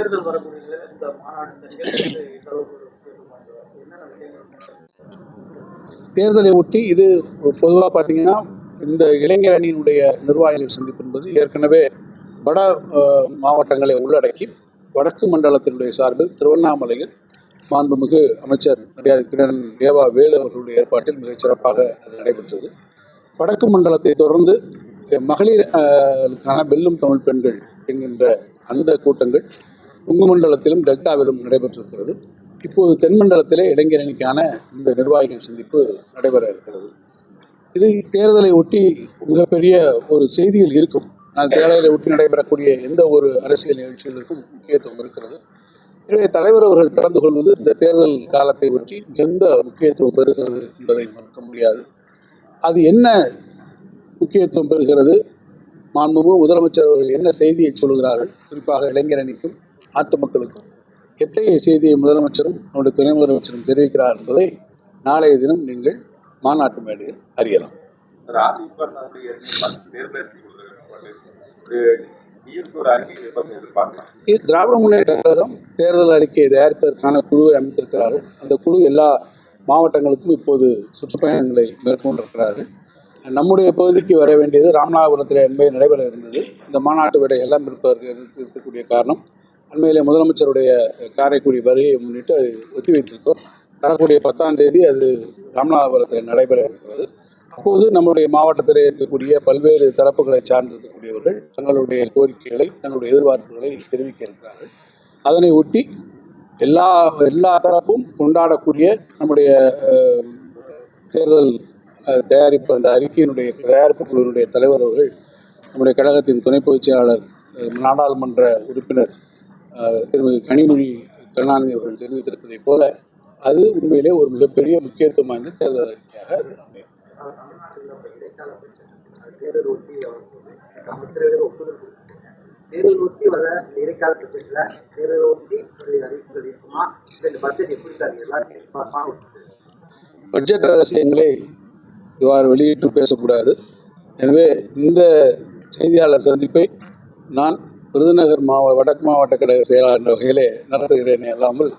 தேர்தல் வரக்கூடிய இந்த மாநாடு என்னென்ன விஷயங்கள்? தேர்தலை ஒட்டி இது பொதுவாக பார்த்தீங்கன்னா இந்த இளைஞர் அணியினுடைய நிர்வாகிகள் சந்திப்பு என்பது ஏற்கனவே வட மாவட்டங்களை உள்ளடக்கி வடக்கு மண்டலத்தினுடைய சார்பில் திருவண்ணாமலையில் மாண்புமிகு அமைச்சர் மரியாதைக்குடன் தேவா வேலு அவர்களுடைய ஏற்பாட்டில் மிகச் சிறப்பாக அது நடைபெற்றது. வடக்கு மண்டலத்தை தொடர்ந்து மகளிருக்கான வெல்லும் தமிழ் பெண்கள் என்கின்ற அந்த கூட்டங்கள் கொங்கு மண்டலத்திலும் டெல்டாவிலும் நடைபெற்றிருக்கிறது. இப்போது தென்மண்டலத்திலே இளைஞர் அணிக்கான இந்த நிர்வாகிகள் சந்திப்பு நடைபெற இருக்கிறது. இது தேர்தலை ஒட்டி மிகப்பெரிய ஒரு செய்திகள் இருக்கும். தேர்தலை ஒட்டி நடைபெறக்கூடிய எந்த ஒரு அரசியல் நிகழ்ச்சிகளுக்கும் முக்கியத்துவம் இருக்கிறது. எனவே தலைவர் அவர்கள் கலந்து கொள்வது இந்த தேர்தல் காலத்தை ஒட்டி எந்த முக்கியத்துவம் பெறுகிறது என்பதை மறுக்க முடியாது. அது என்ன முக்கியத்துவம் பெறுகிறது, மாண்புமிகு முதலமைச்சர் அவர்கள் என்ன செய்தியை சொல்கிறார்கள், குறிப்பாக இளைஞர் அணிக்கும் நாட்டு மக்களுக்கும் எத்தகைய செய்தியை முதலமைச்சரும் நம்முடைய துணை முதலமைச்சரும் தெரிவிக்கிறார் என்பதை நாளைய தினம் நீங்கள் மாநாட்டு மேடையில் அறியலாம். திராவிட முன்னேற்ற கழகம் தேர்தல் அறிக்கையை தயாரிப்பதற்கான குழுவை அமைத்திருக்கிறார்கள். அந்த குழு எல்லா மாவட்டங்களுக்கும் இப்போது சுற்றுப்பயணங்களை மேற்கொண்டிருக்கிறார்கள். நம்முடைய பகுதிக்கு வர வேண்டியது ராமநாதபுரத்தில் என்பதை நடைபெற இருந்தது. இந்த மாநாட்டு விடை எல்லாம் இருக்கக்கூடிய காரணம் அண்மையிலே முதலமைச்சருடைய காரைக்குடி வருகையை முன்னிட்டு அது ஒத்தி வைத்திருக்கிறோம். வரக்கூடிய 10ஆம் தேதி அது ராமநாதபுரத்தில் நடைபெற இருக்கிறது. அப்போது நம்முடைய மாவட்டத்தில் இருக்கக்கூடிய பல்வேறு தரப்புகளை சார்ந்திருக்கக்கூடியவர்கள் தங்களுடைய கோரிக்கைகளை தங்களுடைய எதிர்பார்ப்புகளை தெரிவிக்க இருக்கிறார்கள். அதனை ஒட்டி எல்லா தரப்பும் கொண்டாடக்கூடிய நம்முடைய தேர்தல் தயாரிப்பு அந்த அறிக்கையினுடைய தயாரிப்பு குழுவினுடைய தலைவர் அவர்கள் நம்முடைய கழகத்தின் துணை பொதுச் செயலாளர் நாடாளுமன்ற உறுப்பினர் திருமதி கனிமொழி கருணாநிதி அவர்கள் தெரிவித்திருப்பதை போல அது உண்மையிலே ஒரு மிகப்பெரிய முக்கியத்துவம் வாய்ந்த தேர்தல் அறிக்கையாக அமையும். பட்ஜெட் ரகசியங்களை இவ்வாறு வெளியிட்டு பேசக்கூடாது. எனவே இந்த செய்தியாளர் சந்திப்பை நான் விருதுநகர் வடக்கு மாவட்ட கழக செயலாளர் என்ற வகையிலே நடத்துகிறேனே அல்லாமல்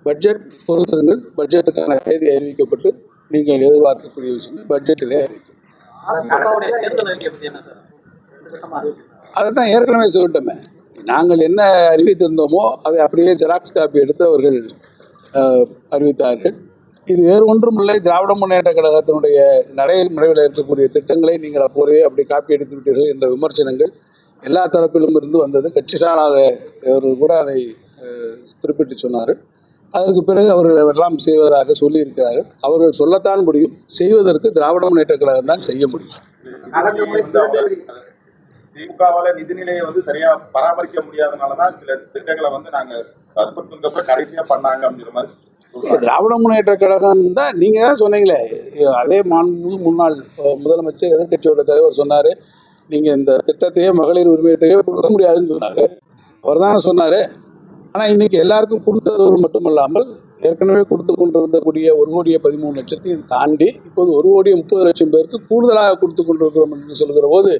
பட்ஜெட் பொறுத்திருங்கள். பட்ஜெட்டுக்கான தேதி அறிவிக்கப்பட்டு நீங்கள் எதிர்பார்க்கக்கூடிய விஷயம் பட்ஜெட்டிலே அறிவிக்கும். அதைத்தான் ஏற்கனவே சொல்லிட்டோமே. நாங்கள் என்ன அறிவித்திருந்தோமோ அதை அப்படியே ஜெராக்ஸ் காப்பி எடுத்து அவர்கள் அறிவித்தார்கள். இது வேறு ஒன்றும் இல்லை. திராவிட முன்னேற்ற கழகத்தினுடைய நடைமுறையில் இருக்கக்கூடிய திட்டங்களை நீங்கள் அப்போதே அப்படி காப்பி எடுத்து விட்டீர்கள் என்ற விமர்சனங்கள் எல்லா தரப்பிலும் இருந்து வந்தது. கட்சி சாராதவர்கள் கூட அதை குறிப்பிட்டு சொன்னார்கள். அதற்கு பிறகு அவர்கள் எல்லாம் செய்வதாக சொல்லியிருக்கிறார்கள். அவர்கள் சொல்லத்தான் முடியும், செய்வதற்கு திராவிட முன்னேற்ற கழகம் தான் செய்ய முடியும். திமுகவால நிதிநிலையை சரியா பராமரிக்க முடியாதனாலதான் சில திட்டங்களை நாங்க கடைசியா பண்ணாங்க அப்படிங்கிற மாதிரி திராவிட முன்னேற்ற கழகம் தான். நீங்க தான் சொன்னீங்களே, அதே முன்னாள் முதலமைச்சர் எதிர்கட்சியோட தலைவர் சொன்னாரு, நீங்க இந்த திட்டத்தையே மகளிர் உரிமையத்தையே கொடுக்க முடியாதுன்னு சொன்னாரு. அவர் தானே சொன்னாரு. ஆனால் இன்னைக்கு எல்லாருக்கும் கொடுத்தது மட்டுமல்லாமல் ஏற்கனவே கொடுத்து கொண்டிருந்தக்கூடிய 1,13,00,000 தாண்டி இப்போது 1,30,00,000 பேருக்கு கூடுதலாக கொடுத்து கொண்டிருக்கிறோம் என்று சொல்கிற போது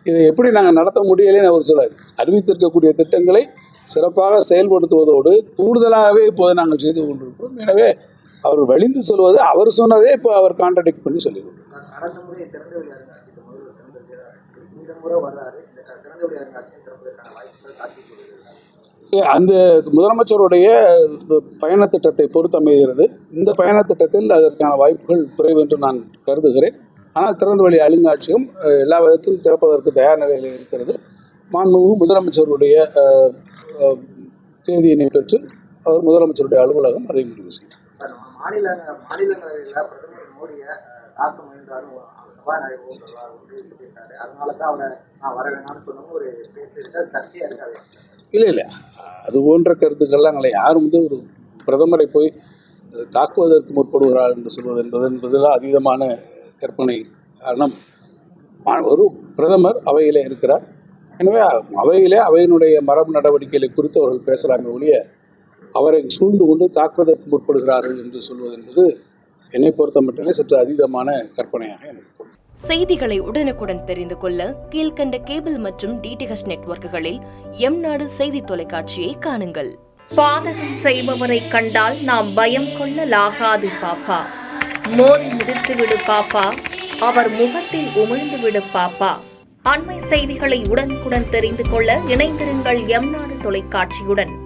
இதை எப்படி நாங்கள் நடத்த முடியலைன்னு அவர் சொல்றாரு. அறிவித்திருக்கக்கூடிய திட்டங்களை சிறப்பாக செயல்படுத்துவதோடு கூடுதலாகவே இப்போது நாங்கள் செய்து கொண்டிருக்கிறோம். எனவே அவர் வலிந்து சொல்வது அவர் சொன்னதே இப்போ அவர் கான்ட்ராடிக்ட் பண்ணி சொல்லியிருக்கிறார். அந்த முதலமைச்சருடைய பயண திட்டத்தை பொறுத்து அமைகிறது. இந்த பயண திட்டத்தில் அதற்கான வாய்ப்புகள் குறைவு என்று நான் கருதுகிறேன். ஆனால் திறந்தவெளி அருங்காட்சியகம் எல்லா விதத்திலும் திறப்பதற்கு தயார் நிலையில் இருக்கிறது. மாண்புமிகு முதலமைச்சருடைய தேதியினை பெற்று அவர் முதலமைச்சருடைய அலுவலகம் அதை முடிவு செய்யும். மாநிலங்களவையில் பிரதமர் மோடியை தாக்க முயன்றாலும் சபாநாயகர் சொல்லியிருக்காரு. அதனால தான் அவரை நான் வர வேணாம்னு சொன்னவங்க ஒரு பேச்சு இருக்கு, சர்ச்சையா இருக்காது. இல்லை அது போன்ற கருத்துக்கள்லாம் யாரும் ஒரு பிரதமரை போய் தாக்குவதற்கு முற்படுகிறார் என்று சொல்வது என்பதெல்லாம் அதீதமான கற்பனை. காரணம், ஒரு பிரதமர் அவையிலே இருக்கிறார். எனவே அவையிலே அவையினுடைய மரபு நடவடிக்கைகளை குறித்து அவர்கள் பேசலாமே ஒழிய அவரை சூழ்ந்து கொண்டு தாக்குவதற்கு முற்படுகிறார்கள் என்று சொல்வது என்பது என்னை பொறுத்த மட்டுமே சற்று அதீதமான கற்பனையாக எனக்கு செய்திகளை உடனுக்குடன் தெரிந்து கொள்ள கீழ்க்கண்ட கேபிள் மற்றும் டிடிஎச் நெட்வொர்க்குகளில் எம்நாடு செய்தி தொலைக்காட்சியை காணுங்கள். பாதகம் செய்பவரை கண்டால் நாம் பயம் கொள்ளலாகாது பாப்பா. மோதி மிதித்துவிடு பாப்பா, அவர் முகத்தில் உமிழ்ந்துவிடு பாப்பா. அண்மை செய்திகளை உடனுக்குடன் தெரிந்து கொள்ள இணைந்திருங்கள் எம்நாடு தொலைக்காட்சியுடன்.